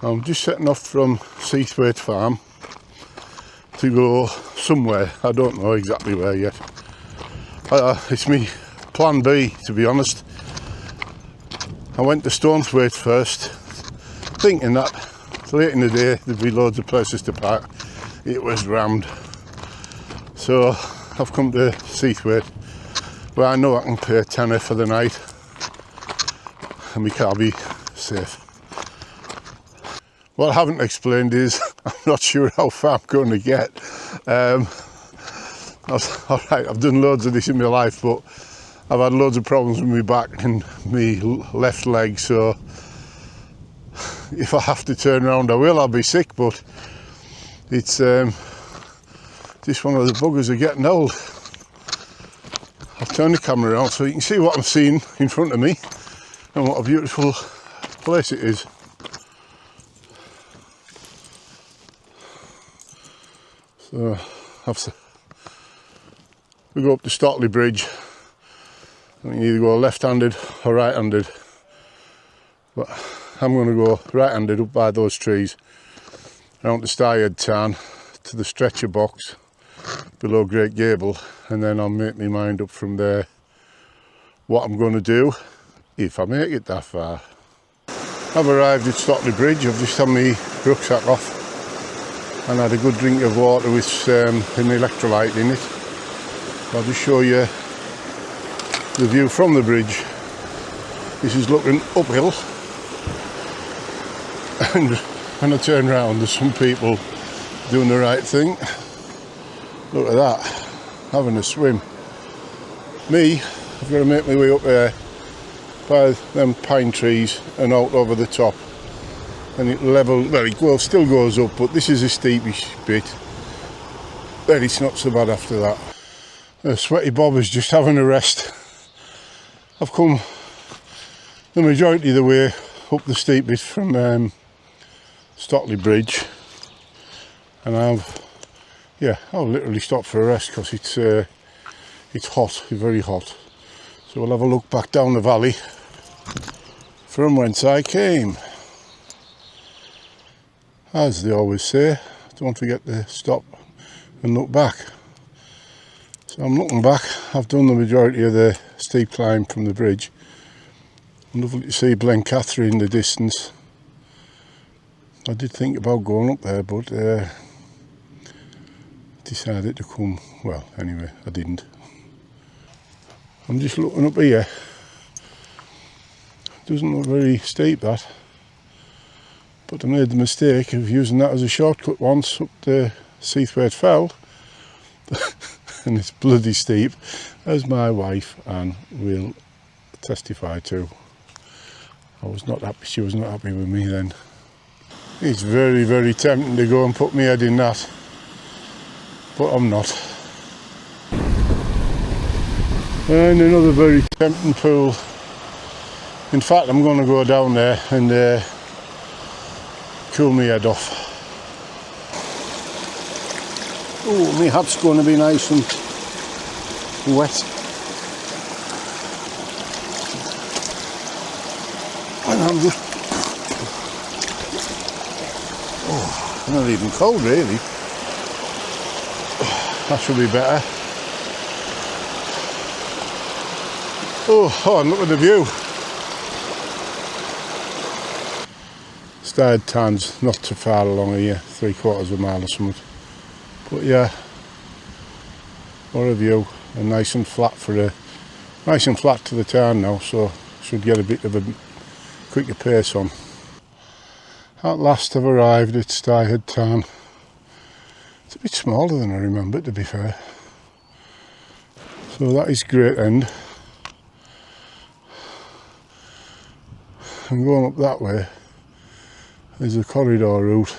I'm just setting off from Seathwaite Farm to go somewhere. I don't know exactly where yet. It's me plan B, to be honest. I went to Stonesthwaite first, thinking that late in the day there'd be loads of places to park. It was rammed. So I've come to Seathwaite, where I know I can pay £10 for the night and my car be safe. What I haven't explained is I'm not sure how far I'm going to get. Alright, I've done loads of this in my life, but I've had loads of problems with my back and my left leg, so if I have to turn around I will. I'll be sick, but it's just one of the buggers are getting old. I'll turn the camera around so you can see what I'm seeing in front of me and what a beautiful place it is. So we go up to Stotley Bridge. You can either go left-handed or right-handed, but I'm going to go right-handed up by those trees, around to Styhead Tarn, to the stretcher box below Great Gable, and then I'll make my mind up from there what I'm going to do if I make it that far. I've arrived at Stotley Bridge. I've just had my rucksack off and had a good drink of water with an electrolyte in it. I'll just show you the view from the bridge. This is looking uphill, and when I turn around there's some people doing the right thing. Look at that, having a swim. Me, I've got to make my way up there by them pine trees and out over the top, and it level, well, it still goes up, but this is a steepish bit, but it's not so bad after that. Sweaty Bob is just having a rest. I've come the majority of the way up the steep bit from Stotley Bridge, and I've literally stopped for a rest because it's hot, very hot. So we'll have a look back down the valley from whence I came. As they always say, don't forget to stop and look back. So I'm looking back. I've done the majority of the steep climb from the bridge. Lovely to see Blencathra in the distance. I did think about going up there, but decided to come, well, anyway, I didn't. I'm just looking up here. Doesn't look very steep, that. But I made the mistake of using that as a shortcut once up the Seathwaite Fell. And it's bloody steep, as my wife Anne will testify to. I was not happy, she was not happy with me then. It's very, very tempting to go and put my head in that, but I'm not. And another very tempting pool. In fact, I'm going to go down there and cool my head off. Oh, my hat's going to be nice and wet. And I'm just... oh, I'm not even cold really. That should be better. Oh, and look at the view. Styhead Tarn's not too far along here, 3/4 of a mile or something. But yeah, what a view, and nice and flat to the tarn now, so should get a bit of a quicker pace on. At last I've arrived at Styhead Tarn. It's a bit smaller than I remember, to be fair. So that is Great End. And going up that way, there's a corridor route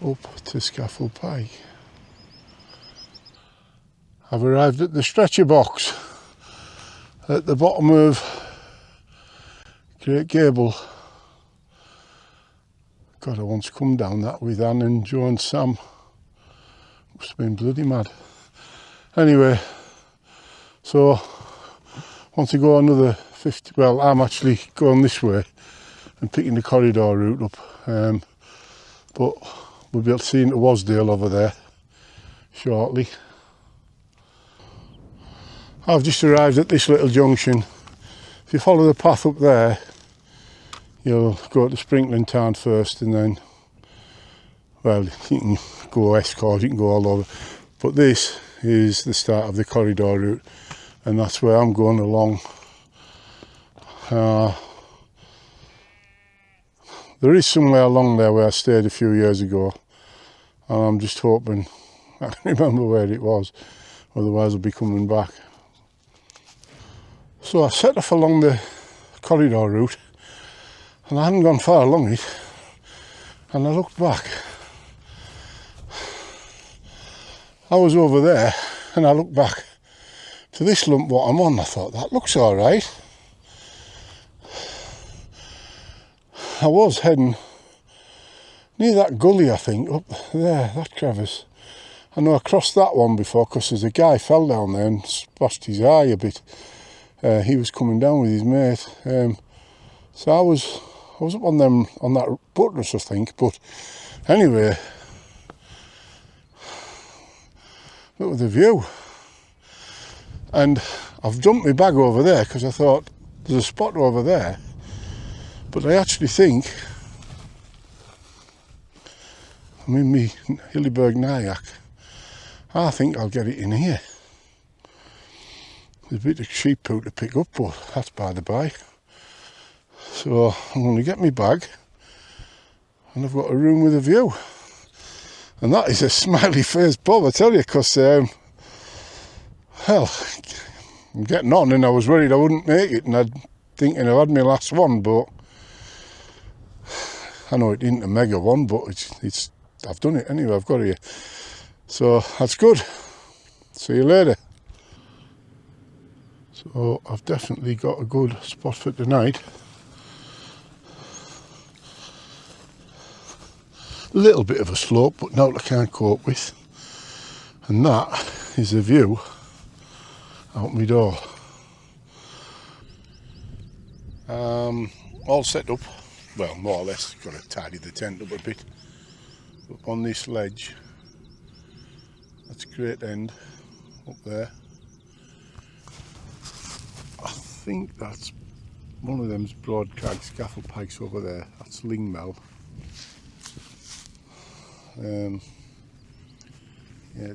up to Scaffold Pike. I've arrived at the stretcher box at the bottom of Great Gable. God, I once come down that with Anne and Joe and Sam. Must have been bloody mad. Anyway, so want to go another 50, well, I'm actually going this way and picking the corridor route up. But we'll be able to see into Wasdale over there shortly. I've just arrived at this little junction. If you follow the path up there, you'll go to Sprinkling Town first, and then, well, you can go Escort, you can go all over. But this is the start of the corridor route, and that's where I'm going along. There is somewhere along there where I stayed a few years ago, and I'm just hoping I can remember where it was, otherwise I'll be coming back. So I set off along the corridor route, and I hadn't gone far along it, and I looked back. I was over there, and I looked back to this lump what I'm on. I thought, that looks all right. I was heading near that gully, I think, up there, that crevice. I know I crossed that one before, because there's a guy fell down there and splashed his eye a bit. He was coming down with his mate. So I was up on that buttress, I think. But anyway, look at the view. And I've dumped my bag over there because I thought there's a spot over there. But I actually think I'm in my Hilleberg Nyack. I think I'll get it in here. There's a bit of sheep poo to pick up, but that's by the by. So I'm going to get my bag, and I've got a room with a view. And that is a smiley face Bob, I tell you, because, well, I'm getting on, and I was worried I wouldn't make it, and I'd thinking I had my last one, but I know it isn't a mega one, but it's I've done it anyway, I've got it here. So that's good. See you later. So I've definitely got a good spot for tonight. A little bit of a slope, but no, I can't cope with. And that is the view out my door. All set up, well, more or less, got to tidy the tent up a bit. Up on this ledge, that's Great End up there. I think that's one of them's broad crag scaffold pikes over there. That's Lingmel. Yeah,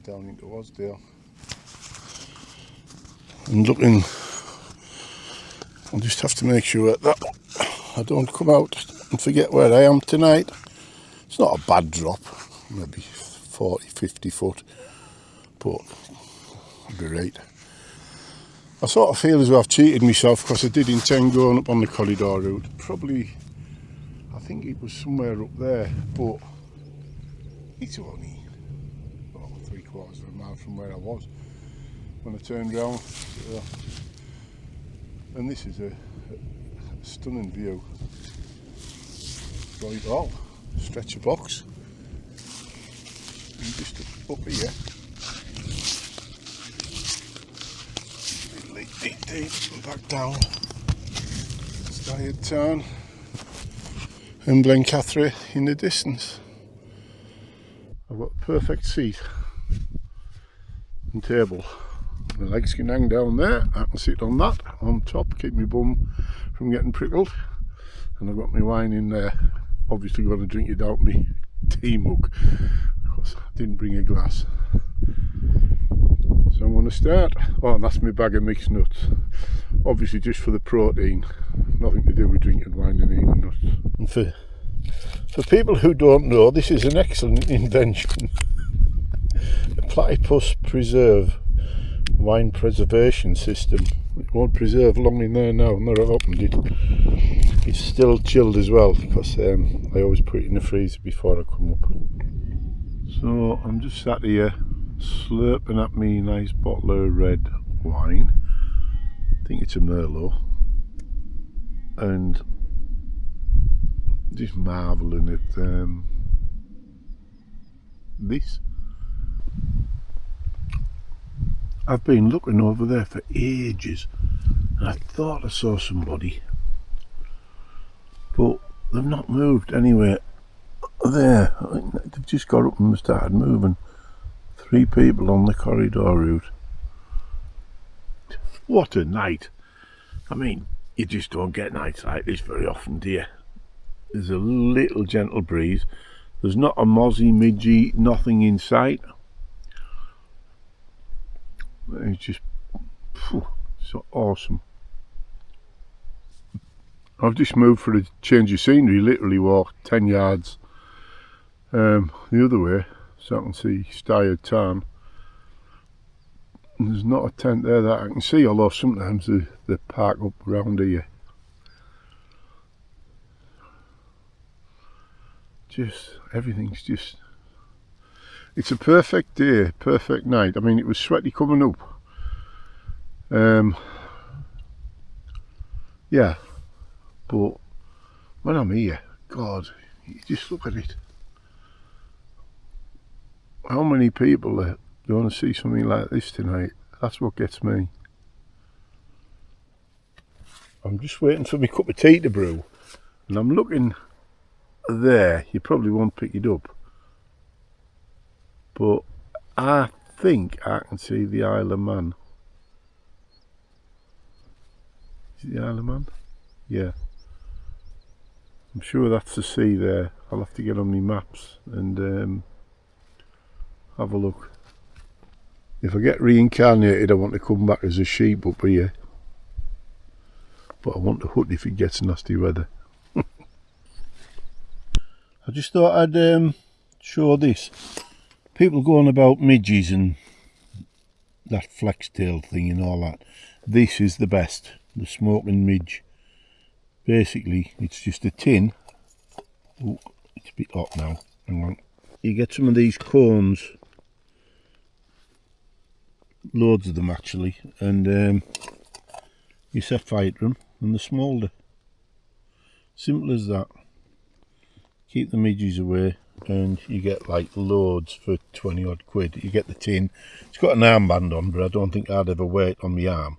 down into Wasdale. And looking, I'll just have to make sure that I don't come out and forget where I am tonight. It's not a bad drop, maybe 40-50 foot, but I'll be right. I sort of feel as though I've cheated myself, because I did intend going up on the corridor route. Probably, I think it was somewhere up there, but it's only 3/4 of a mile from where I was when I turned round. So, and this is a stunning view. Right, all stretcher box. And just up here. Deep and back down. Stayed Town and Blencathra in the distance. I've got a perfect seat and table. My legs can hang down there. I can sit on that on top, keep my bum from getting prickled. And I've got my wine in there. Obviously going to drink it out my tea mug, because I didn't bring a glass. So I'm going to start. Oh, and that's my bag of mixed nuts. Obviously just for the protein. Nothing to do with drinking wine and eating nuts. And for people who don't know, this is an excellent invention. A platypus preserve wine preservation system. It won't preserve long in there now. Now I've opened it. It's still chilled as well, because I always put it in the freezer before I come up. So I'm just sat here slurping at me nice bottle of red wine. I think it's a Merlot, and just marvelling at this. I've been looking over there for ages, and I thought I saw somebody, but they've not moved anywhere there. I think they've just got up and started moving. 3 people on the corridor route. What a night. I mean, you just don't get nights like this very often, do you? There's a little gentle breeze. There's not a mozzie, midgie, nothing in sight. It's just so awesome. I've just moved for a change of scenery, literally walked 10 yards the other way so I can see Steyr town. And there's not a tent there that I can see, although sometimes they park up around here. Just, everything's just, it's a perfect day, perfect night. I mean, it was sweaty coming up. Yeah, but when I'm here, God, you just look at it. How many people are going to see something like this tonight? That's what gets me. I'm just waiting for my cup of tea to brew, and I'm looking there. You probably won't pick it up, but I think I can see the Isle of Man. Is it the Isle of Man? Yeah. I'm sure that's the sea there. I'll have to get on my maps and have a look. If I get reincarnated, I want to come back as a sheep up here. But I want to hut if it gets nasty weather. I just thought I'd show this. People go on about midges and that flex tail thing and all that. This is the best, the smoking midge. Basically, it's just a tin. Ooh, it's a bit hot now. Hang on. You get some of these cones, loads of them actually, and you set fire to them and they smoulder. Simple as that. Keep the midges away and you get like loads for 20 odd quid. You get the tin. It's got an armband on, but I don't think I'd ever wear it on my arm.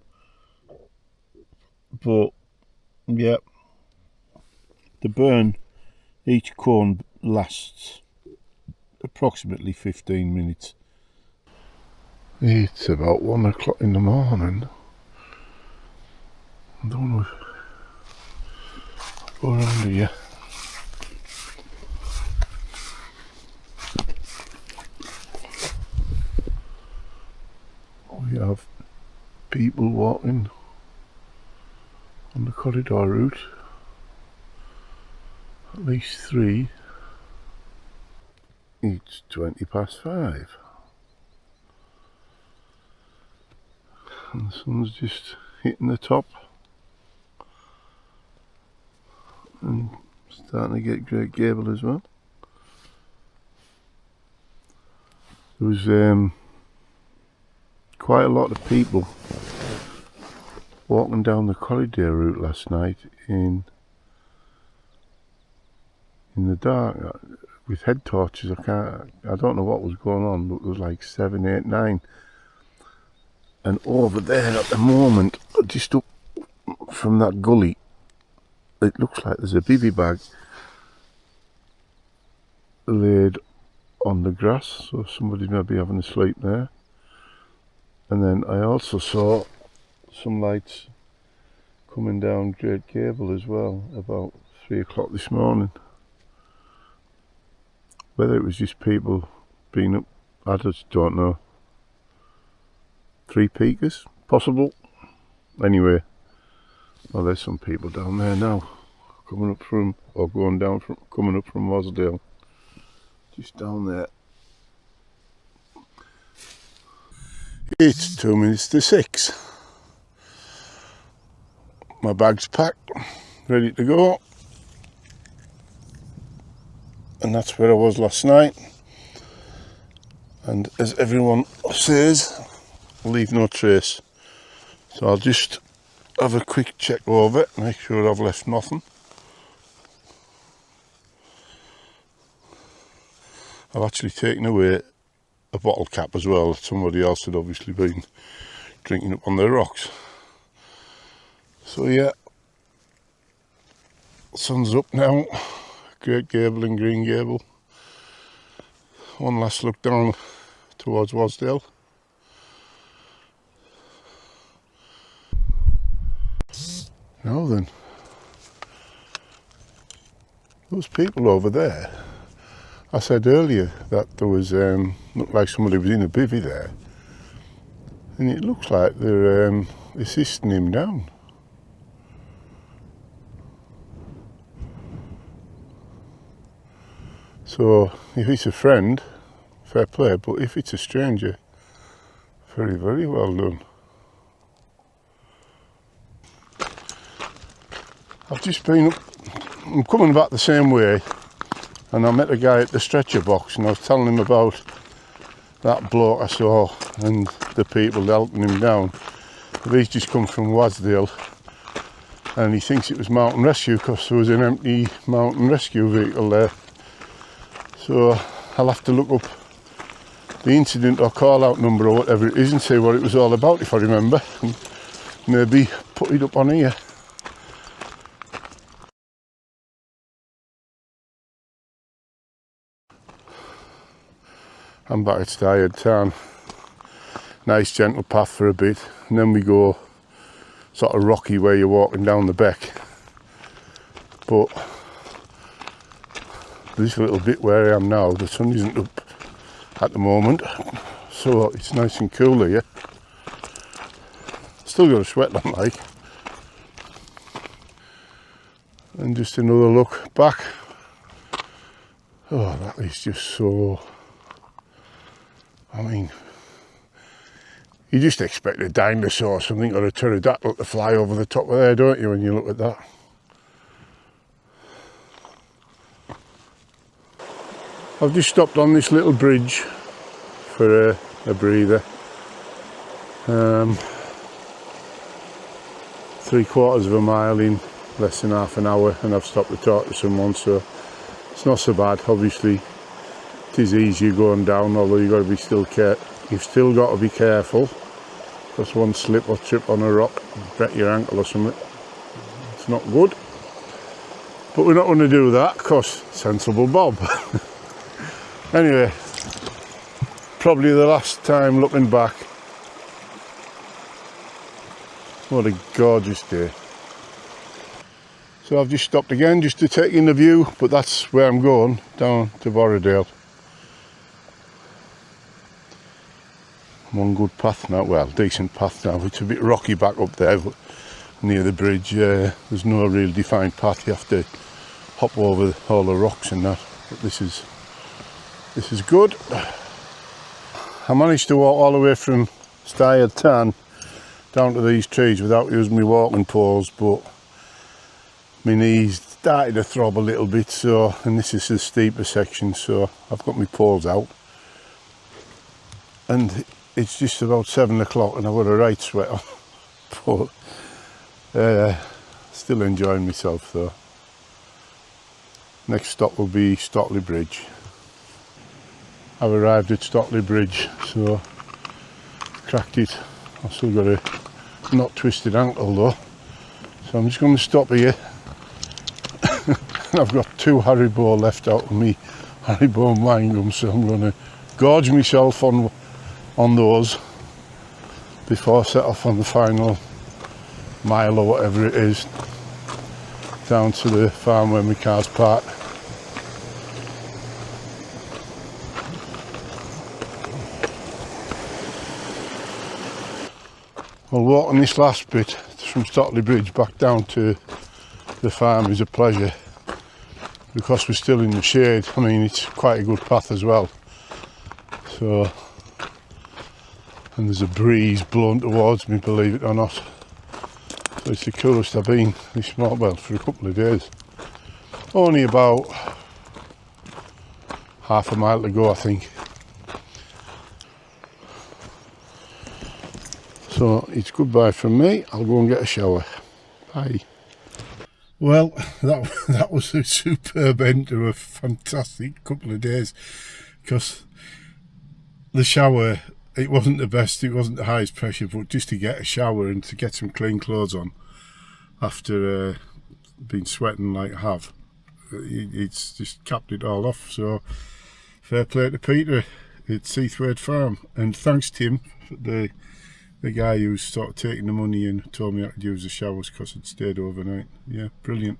But yeah, the burn, each cone lasts approximately 15 minutes. It's about 1 o'clock in the morning. I don't know if I go around here. We have people walking on the corridor route. At least 3. It's 5:20. And the sun's just hitting the top and starting to get Great Gable as well. There was quite a lot of people walking down the corridor route last night in the dark with head torches. I don't know what was going on, but there was like 7, 8, 9. And over there at the moment, just up from that gully, it looks like there's a bivvy bag laid on the grass, so somebody's maybe having a sleep there. And then I also saw some lights coming down Great Gable as well, about 3 o'clock this morning. Whether it was just people being up, I just don't know. 3 peakers, possible. Anyway, well, there's some people down there now, coming up from, or going down from, coming up from Wasdale. Just down there. It's 2 minutes to 6. My bag's packed, ready to go. And that's where I was last night. And as everyone says, leave no trace. So I'll just have a quick check over it, make sure I've left nothing. I've actually taken away a bottle cap as well that somebody else had obviously been drinking up on the rocks. So yeah, Sun's up now. Great Gable and Green Gable. One last look down towards Wasdale. Now then, those people over there, I said earlier that there was, looked like somebody was in a bivvy there, and it looks like they're assisting him down. So if it's a friend, fair play, but if it's a stranger, very, very well done. I've just been up, I'm coming back the same way, and I met a guy at the stretcher box, and I was telling him about that bloke I saw and the people helping him down. But he's just come from Wasdale, and he thinks it was mountain rescue because there was an empty mountain rescue vehicle there. So I'll have to look up the incident or call out number or whatever it is and see what it was all about if I remember, and maybe put it up on here. I'm back at Tired Town. Nice gentle path for a bit, and then we go sort of rocky where you're walking down the beck. But this little bit where I am now, the sun isn't up at the moment, so it's nice and cool here. Still got a sweat on like. And just another look back. Oh, that is just so, I mean, you just expect a dinosaur or something, or a pterodactyl to fly over the top of there, don't you, when you look at that? I've just stopped on this little bridge for a breather. 3/4 of a mile in less than half an hour, and I've stopped to talk to someone, so it's not so bad. Obviously it is easier going down, although you've got to be you've still got to be careful, because one slip or trip on a rock, break your ankle or something. It's not good, but we're not going to do that because sensible Bob. Anyway, probably the last time looking back. What a gorgeous day. So I've just stopped again just to take in the view, but that's where I'm going, down to Borrowdale. I'm on good path now, well, decent path now. It's a bit rocky back up there, but near the bridge there's no real defined path. You have to hop over all the rocks and that, but this is good. I managed to walk all the way from Tired Town down to these trees without using my walking poles, but my knees started to throb a little bit, so, and this is the steeper section, so I've got my poles out, and it's just about 7 o'clock and I've got a right sweat on, but still enjoying myself though. Next stop will be Stockley Bridge. I've arrived at Stockley Bridge, so cracked it. I've still got a not twisted ankle though, so I'm just going to stop here. I've got 2 Haribo left out of me Haribo wine gum, so I'm going to gorge myself on those before I set off on the final mile or whatever it is down to the farm where my car's parked. Well, walking this last bit from Stockley Bridge back down to the farm is a pleasure, because we're still in the shade. I mean, it's quite a good path as well. So, and there's a breeze blowing towards me, believe it or not. So it's the coolest I've been this morning, well, for a couple of days. Only about half a mile to go, I think. So it's goodbye from me. I'll go and get a shower. Bye. Well, that was a superb end to a fantastic couple of days, because the shower, it wasn't the best, it wasn't the highest pressure, but just to get a shower and to get some clean clothes on after been sweating like I have. It's just capped it all off. So fair play to Peter at Seathwaite Farm, and thanks to him, the guy who's sort of taking the money and told me I could use the showers because it stayed overnight. Yeah, brilliant.